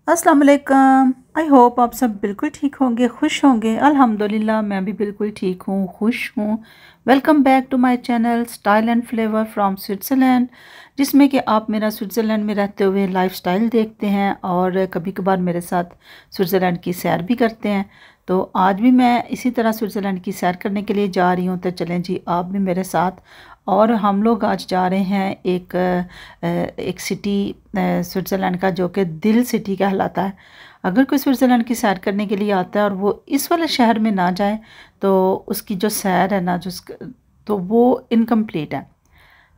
अस्सलाम वालेकुम। I hope आप सब बिल्कुल ठीक होंगे, खुश होंगे। अल्हम्दुलिल्लाह मैं भी बिल्कुल ठीक हूँ, खुश हूँ। Welcome back to my channel style and flavour from Switzerland, जिसमें कि आप मेरा स्विट्ज़रलैंड में रहते हुए लाइफस्टाइल देखते हैं और कभी कभार मेरे साथ स्विट्ज़रलैंड की सैर भी करते हैं। तो आज भी मैं इसी तरह स्विट्ज़रलैंड की सैर करने के लिए जा रही हूँ। तो चलें जी, आप भी मेरे साथ। और हम लोग आज जा रहे हैं एक सिटी स्विट्ज़रलैंड का, जो कि दिल सिटी कहलाता है। अगर कोई स्विट्ज़रलैंड की सैर करने के लिए आता है और वो इस वाले शहर में ना जाए तो उसकी जो सैर है ना, तो वो इनकम्प्लीट है।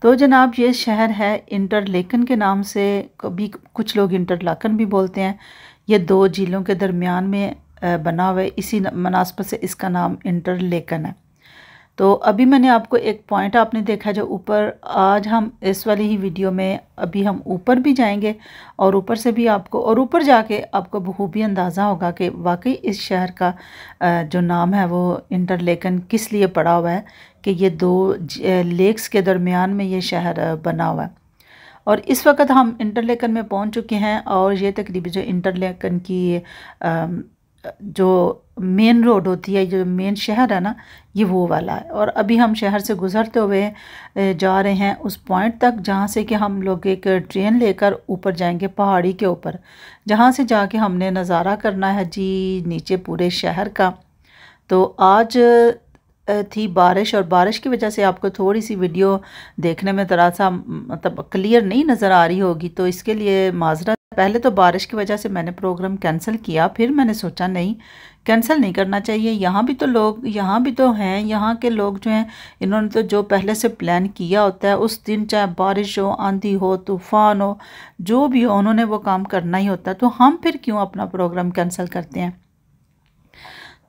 तो जनाब, ये शहर है इंटरलेकन के नाम से, कभी कुछ लोग इंटरलाकन भी बोलते हैं। ये दो झीलों के दरमियान में बना हुआ है, इसी मुनासबत से इसका नाम इंटरलेकन है। तो अभी मैंने आपको एक पॉइंट आपने देखा जो ऊपर, आज हम इस वाली ही वीडियो में अभी हम ऊपर भी जाएंगे और ऊपर से भी आपको, और ऊपर जाके आपको बखूबी अंदाज़ा होगा कि वाकई इस शहर का जो नाम है वो इंटरलेकन किस लिए पड़ा हुआ है, कि ये दो लेक्स के दरमियान में ये शहर बना हुआ है। और इस वक्त हम इंटरलेकन में पहुंच चुके हैं और ये तकरीबन जो इंटरलेकन की जो मेन रोड होती है, जो मेन शहर है ना, ये वो वाला है। और अभी हम शहर से गुज़रते हुए जा रहे हैं उस पॉइंट तक जहाँ से कि हम लोग एक ट्रेन लेकर ऊपर जाएंगे पहाड़ी के ऊपर, जहाँ से जाके हमने नज़ारा करना है जी नीचे पूरे शहर का। तो आज थी बारिश, और बारिश की वजह से आपको थोड़ी सी वीडियो देखने में ज़रा सा मतलब क्लियर नहीं नज़र आ रही होगी, तो इसके लिए माजरत। पहले तो बारिश की वजह से मैंने प्रोग्राम कैंसिल किया, फिर मैंने सोचा नहीं, कैंसिल नहीं करना चाहिए। यहाँ भी तो लोग, यहाँ भी तो हैं, यहाँ के लोग जो हैं, इन्होंने तो जो पहले से प्लान किया होता है उस दिन, चाहे बारिश हो, आंधी हो, तूफ़ान हो, जो भी हो, उन्होंने वो काम करना ही होता है। तो हम फिर क्यों अपना प्रोग्राम कैंसिल करते हैं?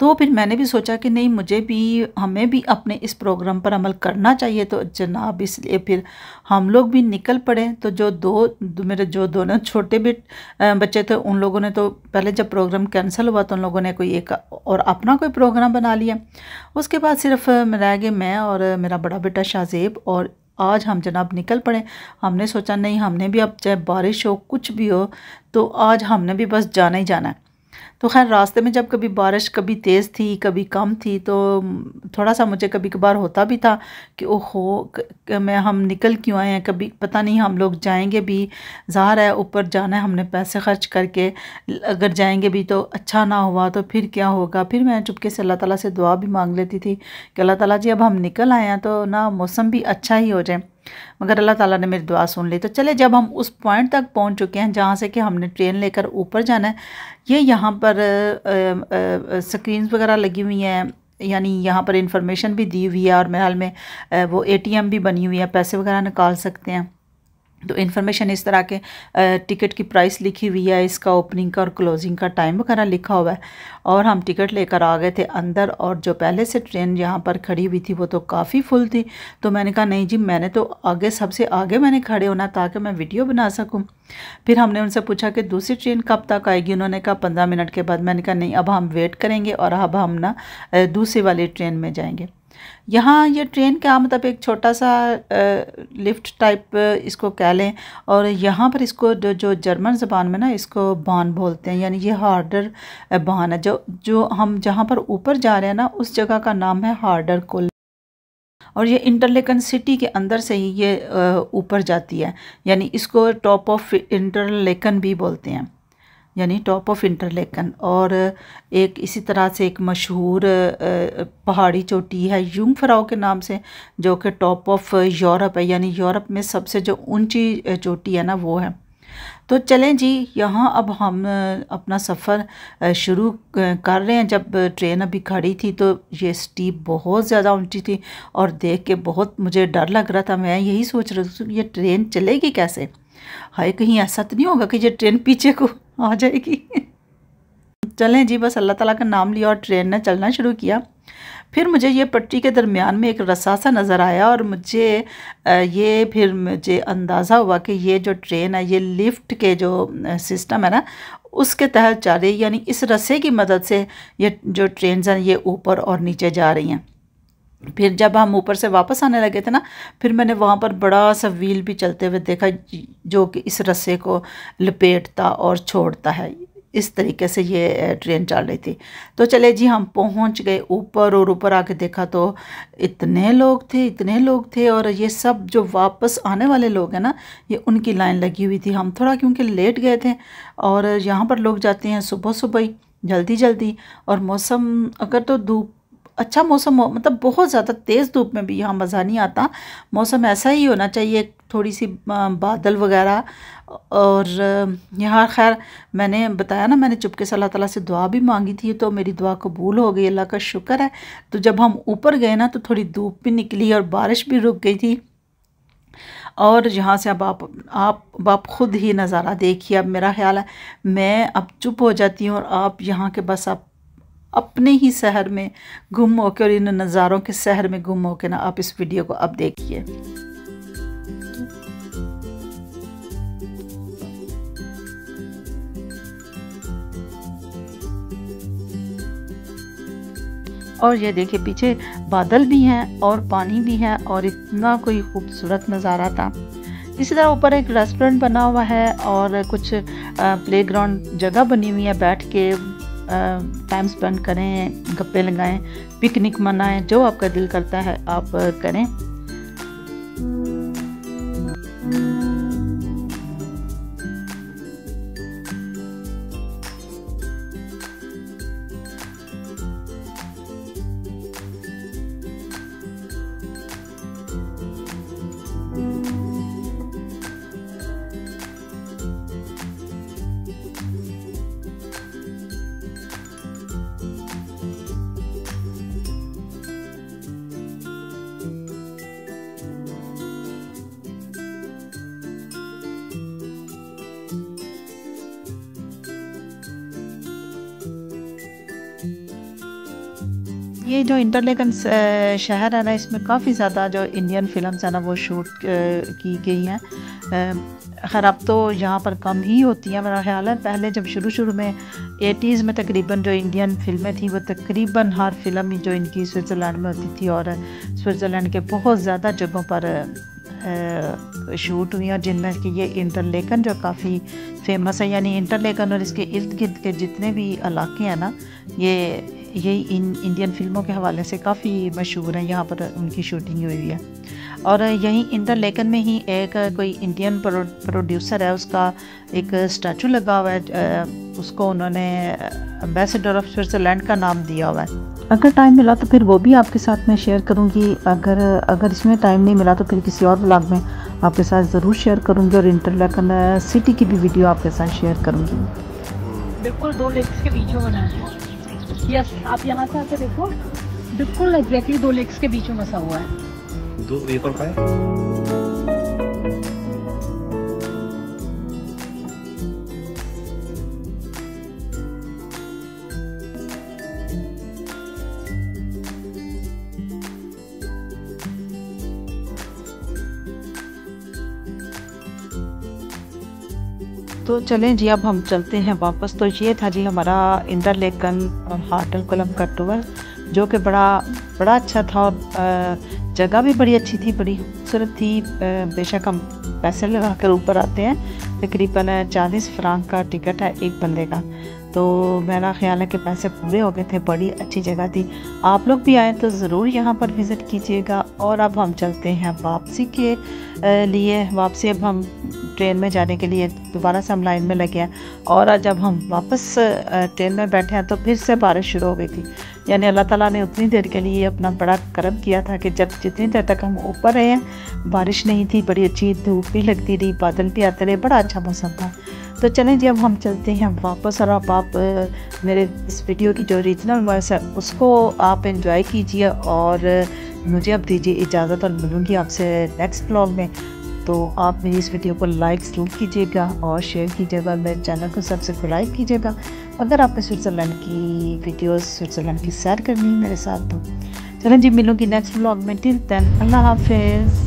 तो फिर मैंने भी सोचा कि नहीं, हमें भी अपने इस प्रोग्राम पर अमल करना चाहिए। तो जनाब, इसलिए फिर हम लोग भी निकल पड़े। तो मेरे जो दोनों छोटे बच्चे थे, उन लोगों ने तो पहले जब प्रोग्राम कैंसिल हुआ तो उन लोगों ने कोई एक और अपना कोई प्रोग्राम बना लिया। उसके बाद सिर्फ रह गए मैं और मेरा बड़ा बेटा शाहज़ेब। और आज हम जनाब निकल पड़े। हमने सोचा नहीं, हमने भी अब चाहे बारिश हो, कुछ भी हो, तो आज हमने भी बस जाना ही जाना है। तो खैर, रास्ते में जब कभी बारिश कभी तेज़ थी कभी कम थी, तो थोड़ा सा मुझे कभी कभार होता भी था कि ओहो, मैं हम निकल क्यों आए हैं, कभी पता नहीं हम लोग जाएंगे भी, ज़ाहिर है ऊपर जाना है, हमने पैसे खर्च करके, अगर जाएंगे भी तो अच्छा ना हुआ तो फिर क्या होगा। फिर मैं चुपके से अल्लाह ताला से दुआ भी मांग लेती थी कि अल्लाह ताला जी, अब हम निकल आए हैं तो ना मौसम भी अच्छा ही हो जाए। मगर अल्लाह ताला ने मेरी दुआ सुन ली। तो चले, जब हम उस पॉइंट तक पहुंच चुके हैं जहां से कि हमने ट्रेन लेकर ऊपर जाना है, ये यहाँ पर स्क्रीन्स वगैरह लगी हुई हैं, यानी यहाँ पर इंफॉर्मेशन भी दी हुई है, और मेरे हाल में वो एटीएम भी बनी हुई है, पैसे वगैरह निकाल सकते हैं। तो इन्फॉर्मेशन इस तरह के, टिकट की प्राइस लिखी हुई है, इसका ओपनिंग का और क्लोजिंग का टाइम वगैरह लिखा हुआ है। और हम टिकट लेकर आ गए थे अंदर, और जो पहले से ट्रेन यहाँ पर खड़ी हुई थी वो तो काफ़ी फुल थी। तो मैंने कहा नहीं जी, मैंने तो आगे, सबसे आगे मैंने खड़े होना ताकि मैं वीडियो बना सकूँ। फिर हमने उनसे पूछा कि दूसरी ट्रेन कब तक आएगी। उन्होंने कहा 15 मिनट के बाद। मैंने कहा नहीं, अब हम वेट करेंगे और अब हम ना दूसरी वाली ट्रेन में जाएंगे। यहाँ ये ट्रेन क्या मतलब, एक छोटा सा लिफ्ट टाइप इसको कह लें। और यहाँ पर इसको जो जर्मन ज़बान में ना इसको बान बोलते हैं, यानी ये हार्डर बान है। जो हम जहाँ पर ऊपर जा रहे हैं ना, उस जगह का नाम है हार्डर कुल। और ये इंटरलेकन सिटी के अंदर से ही ये ऊपर जाती है, यानी इसको टॉप ऑफ इंटरलेकन भी बोलते हैं, यानी टॉप ऑफ इंटरलेकन। और एक इसी तरह से एक मशहूर पहाड़ी चोटी है यूंगफ्राउ के नाम से, जो कि टॉप ऑफ यूरोप है, यानी यूरोप में सबसे जो ऊंची चोटी है ना, वो है। तो चलें जी, यहाँ अब हम अपना सफ़र शुरू कर रहे हैं। जब ट्रेन अभी खड़ी थी तो ये स्टीप बहुत ज़्यादा ऊंची थी और देख के बहुत मुझे डर लग रहा था। मैं यही सोच रही थी ये ट्रेन चलेगी कैसे, हाय कहीं ऐसा तो नहीं होगा कि ये ट्रेन पीछे को आ जाएगी। चलें जी, बस अल्लाह ताला का नाम लिया और ट्रेन ने चलना शुरू किया। फिर मुझे ये पट्टी के दरमियान में एक रस्सा सा नज़र आया, और फिर मुझे अंदाज़ा हुआ कि ये जो ट्रेन है ये लिफ्ट के जो सिस्टम है ना, उसके तहत जा रही है। यानी इस रस्से की मदद से ये जो ट्रेन हैं ये ऊपर और नीचे जा रही हैं। फिर जब हम ऊपर से वापस आने लगे थे ना, फिर मैंने वहाँ पर बड़ा सा व्हील भी चलते हुए देखा, जो कि इस रस्से को लपेटता और छोड़ता है। इस तरीके से ये ट्रेन चल रही थी। तो चले जी हम पहुंच गए ऊपर, और ऊपर आके देखा तो इतने लोग थे और ये सब जो वापस आने वाले लोग हैं ना, ये उनकी लाइन लगी हुई थी। हम थोड़ा क्योंकि लेट गए थे, और यहाँ पर लोग जाते हैं सुबह सुबह ही, जल्दी जल्दी। और मौसम अगर तो धूप अच्छा मौसम हो, मतलब बहुत ज़्यादा तेज़ धूप में भी यहाँ मज़ा नहीं आता। मौसम ऐसा ही होना चाहिए, थोड़ी सी बादल वगैरह। और यहाँ खैर मैंने बताया ना, मैंने चुपके से अल्लाह ताला से दुआ भी मांगी थी, तो मेरी दुआ कबूल हो गई, अल्लाह का शुक्र है। तो जब हम ऊपर गए ना, तो थोड़ी धूप भी निकली और बारिश भी रुक गई थी। और यहाँ से अब आप खुद ही नज़ारा देखिए। अब मेरा ख्याल है मैं अब चुप हो जाती हूँ, और आप यहाँ के बस आप अपने ही शहर में गुम होकर, इन नज़ारों के शहर में गुम होकर ना आप इस वीडियो को अब देखिए। और ये देखिए पीछे बादल भी हैं और पानी भी है, और इतना कोई खूबसूरत नज़ारा था। इसी तरह ऊपर एक रेस्टोरेंट बना हुआ है, और कुछ प्लेग्राउंड जगह बनी हुई है, बैठ के टाइम स्पेंड करें, गप्पे लगाएं, पिकनिक मनाएं, जो आपका दिल करता है आप करें। ये जो इंटरलेकन शहर है ना, इसमें काफ़ी ज़्यादा जो इंडियन फिल्म्स है ना वो शूट की गई हैं। खैर अब तो यहाँ पर कम ही होती है मेरा ख्याल है। पहले जब शुरू में 80s में तकरीबन जो इंडियन फिल्में थी, वो तकरीबन हर फिल्म ही जो इनकी स्विट्ज़रलैंड में होती थी, और स्विट्ज़रलैंड के बहुत ज़्यादा जगहों पर शूट हुई, और जिनमें कि ये इंटरलेकन जो काफ़ी फेमस है। यानी इंटरलेकन और इसके इर्द गिर्द के जितने भी इलाके हैं ना, ये इंडियन फिल्मों के हवाले से काफ़ी मशहूर हैं। यहाँ पर उनकी शूटिंग हुई है। और यहीं इंटरलेकन में ही एक कोई इंडियन प्रोड्यूसर है, उसका एक स्टैचू लगा हुआ है, उसको उन्होंने एम्बेसडर ऑफ स्विट्ज़रलैंड का नाम दिया हुआ है। अगर टाइम मिला तो फिर वो भी आपके साथ मैं शेयर करूँगी। अगर इसमें टाइम नहीं मिला तो फिर किसी और व्लॉग में आपके साथ ज़रूर शेयर करूँगी, और इंटरलेकन सिटी की भी वीडियो आपके साथ शेयर करूँगी। बिल्कुल 2 लेक्स के बीच में बना है। यस, आप यहाँ से आके देखो, बिल्कुल एग्जैक्टली 2 लेक्स के बीच में बसा हुआ है। 2 एक और पाए। तो चलें जी, अब हम चलते हैं वापस। तो ये था जी हमारा इंटरलेकन और हार्टल कोलम का टूर, जो कि बड़ा अच्छा था, और जगह भी बड़ी अच्छी थी, बड़ी खूबसूरत थी। बेशक हम पैसे लगा कर ऊपर आते हैं, तकरीबन 40 फ्रांक का टिकट है एक बंदे का। तो मेरा ख्याल है कि पैसे पूरे हो गए थे, बड़ी अच्छी जगह थी। आप लोग भी आए तो ज़रूर यहाँ पर विज़िट कीजिएगा। और अब हम चलते हैं वापसी के लिए। वापसी अब हम ट्रेन में जाने के लिए दोबारा से हम लाइन में लगे हैं, और जब हम वापस ट्रेन में बैठे हैं तो फिर से बारिश शुरू हो गई थी। यानी अल्लाह ताला ने उतनी देर के लिए अपना बड़ा करम किया था कि जितनी देर तक हम ऊपर रहे हैं बारिश नहीं थी, बड़ी अच्छी धूप भी लगती रही, बादल भी आते रहे, बड़ा अच्छा मौसम था। तो चलें जी, अब हम चलते हैं वापस। और अब आप मेरे इस वीडियो की जो ओरिजिनल वॉइस है उसको आप एंजॉय कीजिए, और मुझे अब दीजिए इजाज़त, और मिलूँगी आपसे नेक्स्ट व्लॉग में। तो आप मेरी इस वीडियो को लाइक ज़रूर कीजिएगा और शेयर कीजिएगा, मेरे चैनल को सब्सक्राइब कीजिएगा। अगर आपने स्विट्ज़रलैंड की वीडियोस, स्विट्ज़रलैंड की सैर करनी है मेरे साथ, तो चलें जी, मिलूँगी नेक्स्ट व्लॉग में। टिल देन अल्लाह हाफिज़।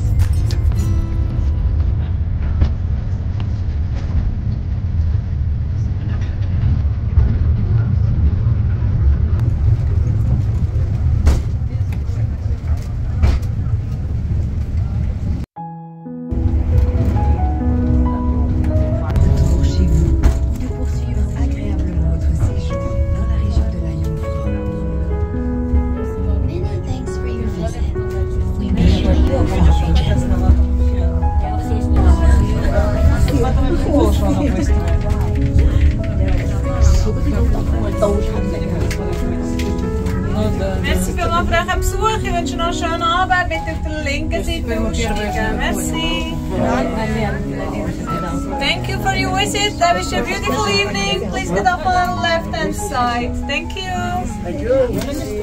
de poursuivre agréablement. Merci vielmals für euren Besuch. Ich wünsche noch einen schönen Abend. Bitte auf der linken Seite aussteigen. Merci. Thank you for your visit. I wish you a beautiful evening. Please get up on the left hand side. Thank you.